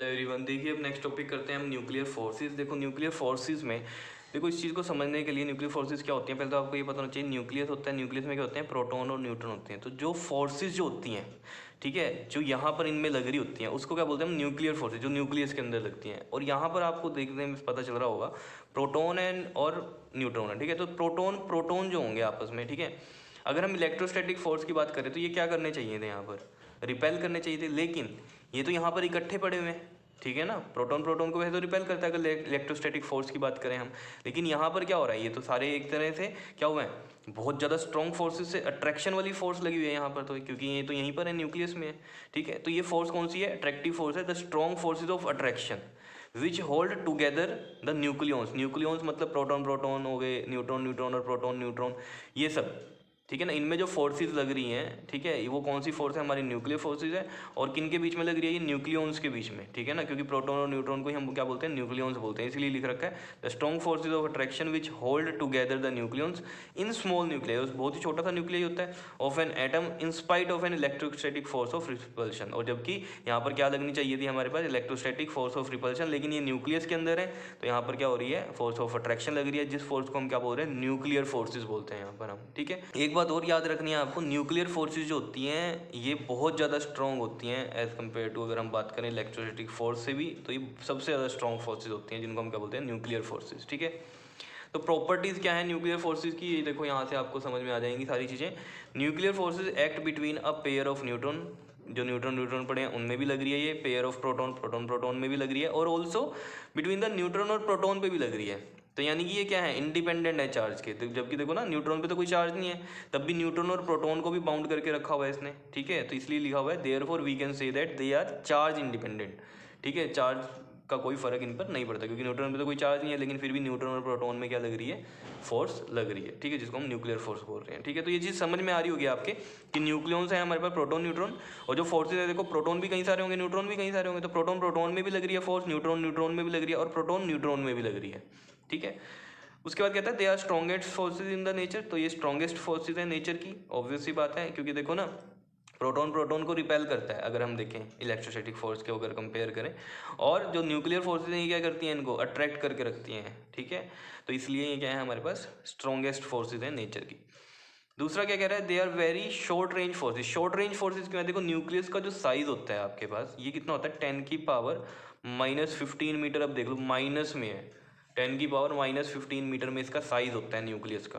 Everyone, देखिए अब next topic करते हैं हम न्यूक्लियर फोर्सेस। देखो न्यूक्लियर फोर्सेस में देखो इस चीज़ को समझने के लिए न्यूक्लियर फोर्सेस क्या होती हैं, पहले तो आपको ये पता होना चाहिए। न्यूक्लियस होता है, न्यूक्लियस में क्या होते हैं, प्रोटॉन और न्यूट्रॉन होते हैं। तो जो फोर्सेस जो होती हैं, ठीक है, जो यहाँ पर इनमें लग रही होती हैं उसको क्या बोलते हैं हम, न्यूक्लियर फोर्सेज, जो न्यूक्लियस के अंदर लगती हैं। और यहाँ पर आपको देखने में पता चल रहा होगा प्रोटॉन एंड और न्यूट्रॉन है, ठीक है। तो प्रोटॉन प्रोटॉन जो होंगे आपस में, ठीक है, अगर हम इलेक्ट्रोस्टैटिक फोर्स की बात करें तो ये क्या करने चाहिए थे, यहाँ पर रिपेल करने चाहिए थे, लेकिन ये तो यहाँ पर इकट्ठे पड़े हुए हैं, ठीक है ना। प्रोटॉन प्रोटॉन को वैसे तो रिपेल करता है अगर इलेक्ट्रोस्टैटिक फोर्स की बात करें हम, लेकिन यहाँ पर क्या हो रहा है, ये तो सारे एक तरह से क्या हुआ है, बहुत ज़्यादा स्ट्रॉन्ग फोर्सेस से अट्रैक्शन वाली फोर्स लगी हुई है यहाँ पर, तो क्योंकि ये तो यहीं पर है, न्यूक्लियस में है, ठीक है। तो ये फोर्स कौन सी है, अट्रैक्टिव फोर्स है, the strong forces of attraction which hold together the nucleons. Nucleons मतलब प्रोटॉन प्रोटॉन हो गए, न्यूट्रॉन न्यूट्रॉन और प्रोटॉन न्यूट्रॉन, ये सब, ठीक है ना। इनमें जो फोर्सेस लग रही हैं, ठीक है, वो कौन सी फोर्स है, हमारी न्यूक्लियर फोर्सेज है। और किन के बीच में लग रही है, ये न्यूक्लियॉन्स के बीच में, ठीक है ना, क्योंकि प्रोटॉन और न्यूट्रॉन को ही हम क्या बोलते हैं, न्यूक्लियॉन्स बोलते हैं, इसलिए लिख रखा है the strong forces of attraction which hold together the nucleons in small nucleus. बहुत ही छोटा सा न्यूक्लियस होता है of an atom in spite of an electrostatic force of repulsion. और जबकि यहाँ पर क्या लगनी चाहिए थी हमारे पास, इलेक्ट्रोस्टैटिक फोर्स ऑफ रिपल्शन, लेकिन ये न्यूक्लियस के अंदर है, तो यहाँ पर क्या हो रही है, फोर्स ऑफ अट्रैक्शन लग रही है, जिस फोर्स को हम क्या बोल रहे हैं, न्यूक्लियर फोर्सेज बोलते हैं यहाँ पर हम, ठीक है। एक बात और याद रखनी है आपको, न्यूक्लियर फोर्सेज जो होती हैं ये बहुत ज़्यादा स्ट्रॉन्ग होती हैं एज़ कम्पेयर टू, अगर हम बात करें इलेक्ट्रोस्टैटिक फोर्स से भी, तो ये सबसे ज़्यादा स्ट्रॉन्ग फोर्सेज होती हैं, जिनको हम क्या बोलते हैं, न्यूक्लियर फोर्सेज, ठीक है। तो प्रॉपर्टीज़ क्या है न्यूक्लियर फोर्सेज की, ये देखो यहाँ से आपको समझ में आ जाएंगी सारी चीज़ें। Nuclear forces act between a pair of neutron, जो न्यूट्रॉन न्यूट्रॉन पड़े हैं उनमें भी लग रही है, ये pair of proton proton proton में भी लग रही है, और ऑल्सो बिटवीन द न्यूट्रॉन और प्रोटॉन पे भी लग रही है। तो यानी कि ये क्या है, इंडिपेंडेंट है चार्ज के। तो जबकि देखो ना, न्यूट्रॉन पे तो कोई चार्ज नहीं है, तब भी न्यूट्रॉन और प्रोटॉन को भी बाउंड करके रखा हुआ है इसने, ठीक है। तो इसलिए लिखा हुआ है therefore we can say that they are charge independent, ठीक है। चार्ज का कोई फर्क इन पर नहीं पड़ता, क्योंकि न्यूट्रॉन पे तो कोई चार्ज नहीं है, लेकिन फिर भी न्यूट्रॉन और प्रोटॉन में क्या लग रही है, फोर्स लग रही है, ठीक है, जिसको हम न्यूक्लियर फोर्स बोल रहे हैं, ठीक है। तो ये चीज़ समझ में आ रही होगी आपके कि न्यूक्लियॉन्स है हमारे पास, प्रोटॉन न्यूट्रॉन, और जो फोर्सेज है देखो, प्रोटॉन भी कई सारे होंगे, न्यूट्रॉन भी कई सारे होंगे, तो प्रोटॉन प्रोटॉन में भी लग रही है फोर्स, न्यूट्रॉन न्यूट्रॉन में भी लग रही है, और प्रोटॉन न्यूट्रॉन में भी लग रही है, ठीक है। उसके बाद कहता है they are strongest forces in the nature. तो ये स्ट्रॉन्गेस्ट फोर्सेज है नेचर की, ऑब्वियस सी बात है, क्योंकि देखो ना, प्रोटॉन प्रोटॉन को रिपेल करता है अगर हम देखें इलेक्ट्रोस्टैटिक फोर्स के अगर कंपेयर करें, और जो न्यूक्लियर फोर्सेज हैं ये क्या करती हैं, इनको अट्रैक्ट करके रखती हैं, ठीक है। तो इसलिए ये क्या है हमारे पास, स्ट्रॉन्गेस्ट फोर्सेज हैं नेचर की। दूसरा क्या कह रहा है, they are very short range forces. Short range forces क्यों है, देखो न्यूक्लियस का जो साइज होता है आपके पास, ये कितना होता है, 10⁻⁻15 मीटर। अब देख लो माइनस में है, 10⁻⁻15 मीटर में इसका साइज होता है न्यूक्लियस का।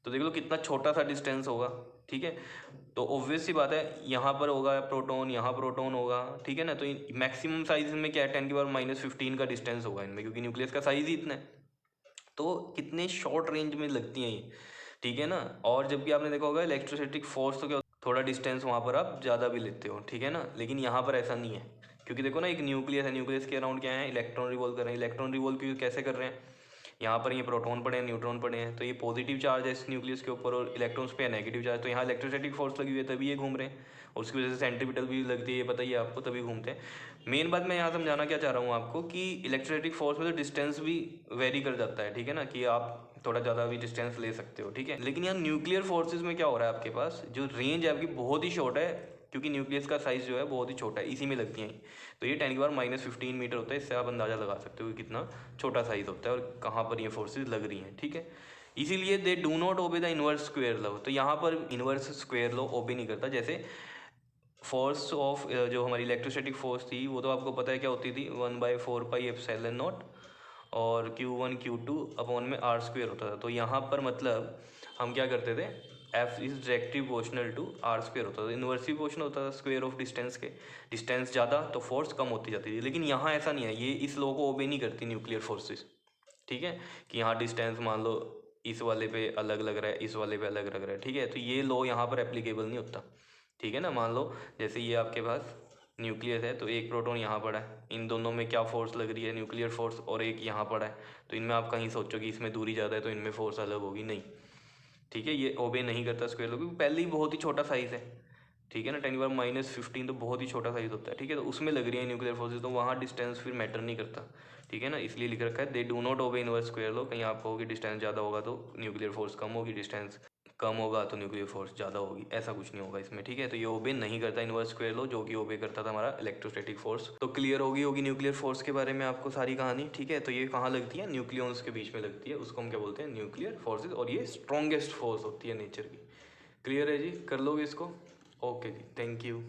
तो देख लो कितना छोटा सा डिस्टेंस होगा, ठीक है। तो ऑब्वियस सी बात है, यहाँ पर होगा प्रोटॉन, यहाँ प्रोटॉन होगा, ठीक है ना। तो मैक्सिमम साइज में क्या है, 10⁻⁻15 का डिस्टेंस होगा इनमें, क्योंकि न्यूक्लियस का साइज ही इतना है। तो कितने शॉर्ट रेंज में लगती हैं ये, ठीक है ना। और जबकि आपने देखा होगा इलेक्ट्रोस्टैटिक फोर्स तो क्या, थोड़ा डिस्टेंस वहाँ पर आप ज़्यादा भी लेते हो, ठीक है ना, लेकिन यहाँ पर ऐसा नहीं है, क्योंकि देखो ना एक न्यूक्लियस है, न्यूक्लियस के अराउंड क्या है, इलेक्ट्रॉन रिवॉल्व कर रहे हैं। इलेक्ट्रॉन रिवॉल्व क्यों कैसे कर रहे हैं, यहाँ पर ये प्रोटॉन पड़े हैं, न्यूट्रॉन पड़े हैं, तो ये पॉजिटिव चार्ज है इस न्यूक्लियस के ऊपर, और इलेक्ट्रॉन्स पे है नेगेटिव चार्ज, तो यहाँ इलेक्ट्रोस्टैटिक फोर्स लगी हुई है तभी ये घूम रहे हैं, और उसकी वजह से सेंट्रीपिटल भी लगती है, ये पता ही है आपको, तभी घूमते हैं। मेन बात मैं यहाँ समझाना क्या चाह रहा हूँ आपको, कि इलेक्ट्रोस्टैटिक फोर्स में तो डिस्टेंस भी वेरी कर जाता है, ठीक है ना, कि आप थोड़ा ज़्यादा भी डिस्टेंस ले सकते हो, ठीक है। लेकिन यहाँ न्यूक्लियर फोर्सेज में क्या हो रहा है, आपके पास जो रेंज है आपकी बहुत ही शॉर्ट है, क्योंकि न्यूक्लियस का साइज जो है बहुत ही छोटा है, इसी में लगती हैं। तो ये 10⁻⁻15 मीटर होता है, इससे आप अंदाज़ा लगा सकते हो कि कितना छोटा साइज होता है और कहाँ पर ये फोर्सेज लग रही हैं, ठीक है। इसीलिए they do not obey the inverse square law. तो यहाँ पर इनवर्स स्क्वायर लॉ ओबे नहीं करता। जैसे फोर्स ऑफ जो हमारी इलेक्ट्रोस्टैटिक फोर्स थी, वो तो आपको पता है क्या होती थी, 1/4πε0, और Q1 Q2 अपॉन में r² होता था। तो यहाँ पर मतलब हम क्या करते थे, F is directly proportional to r² होता था, इन्वर्सली प्रोपोर्शनल होता था स्क्वायर ऑफ डिस्टेंस के। डिस्टेंस ज़्यादा तो फोर्स कम होती जाती थी, लेकिन यहाँ ऐसा नहीं है, ये इस लॉ को ओबे नहीं करती न्यूक्लियर फोर्सेस, ठीक है। कि यहाँ डिस्टेंस मान लो इस वाले पे अलग लग रहा है, इस वाले पे अलग लग रहा है, ठीक है। तो ये लॉ यहाँ पर एप्लीकेबल नहीं होता, ठीक है ना। मान लो जैसे ये आपके पास न्यूक्लियस है, तो एक प्रोटॉन यहाँ पड़ा है, इन दोनों में क्या फोर्स लग रही है, न्यूक्लियर फोर्स, और एक यहाँ पड़ा है, तो इनमें आप कहीं सोचो कि इसमें दूरी ज़्यादा है तो इनमें फोर्स अलग होगी, नहीं, ठीक है। ये ओबे नहीं करता स्क्वायर लॉ, क्योंकि पहले ही बहुत ही छोटा साइज़ है, ठीक है ना। 10⁻⁻15 तो बहुत ही छोटा साइज़ होता है, ठीक है। तो उसमें लग रही है न्यूक्लियर फोर्सेज, तो वहाँ डिस्टेंस फिर मैटर नहीं करता, ठीक है ना। इसलिए लिख रखा है they do not obey inverse square law. कहीं आप कहोगे डिस्टेंस ज़्यादा होगा तो न्यूक्लियर फोर्स कम होगी, डिस्टेंस कम होगा तो न्यूक्लियर फोर्स ज़्यादा होगी, ऐसा कुछ नहीं होगा इसमें, ठीक है। तो ये ओबे नहीं करता इनवर्स स्क्वायर लॉ, जो कि ओबे करता था हमारा इलेक्ट्रोस्टैटिक फोर्स। तो क्लियर होगी न्यूक्लियर फोर्स के बारे में आपको सारी कहानी, ठीक है। तो ये कहाँ लगती है, न्यूक्लियॉन्स के बीच में लगती है, उसको हम क्या बोलते हैं, न्यूक्लियर फोर्सेज, और ये स्ट्रॉन्गेस्ट फोर्स होती है नेचर की। क्लियर है जी, कर लोगे इसको। ओके जी, थैंक यू।